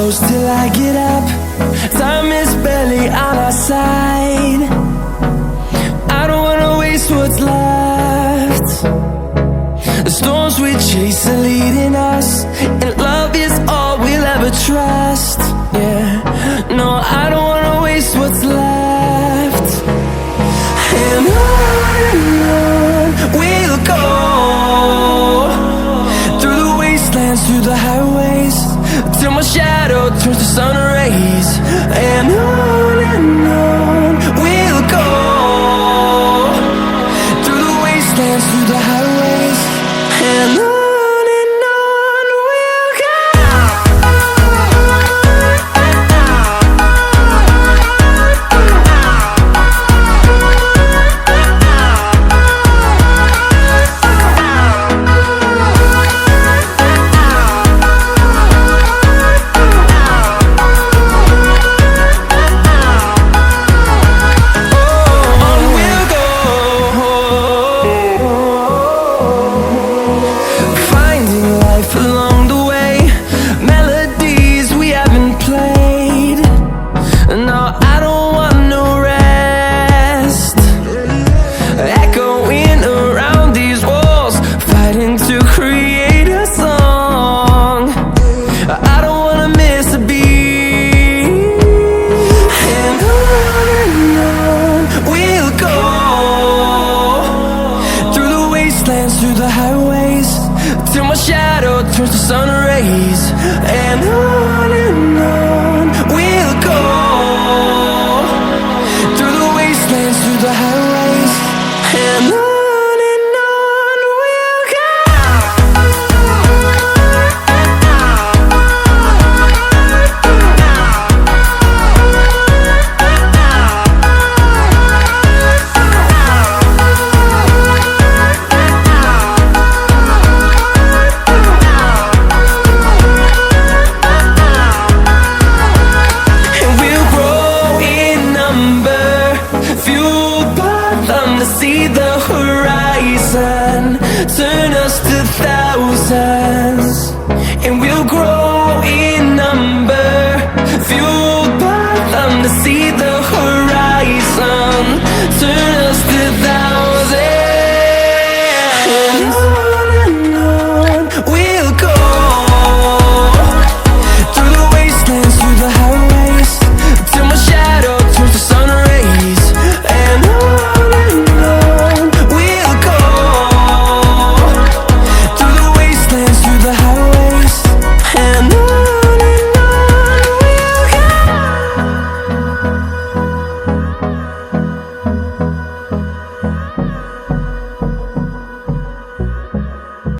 close till I get up. Time is barely on our side. I don't wanna waste what's left. The storms we chase are leading us, and love is all we'll ever trust. Yeah, no, I don't wanna waste what's left. And on we'll go, through the wastelands, through the highways, till my shadow turns to sun rays. And on we'll go, through the wastelands, through the highways, and on we'll go. Through the highways, till my shadow turns to sun rays. And on we'll go, through the wastelands, through the highways, and on we'll go. See the horizon turn us to thousands, and we'll grow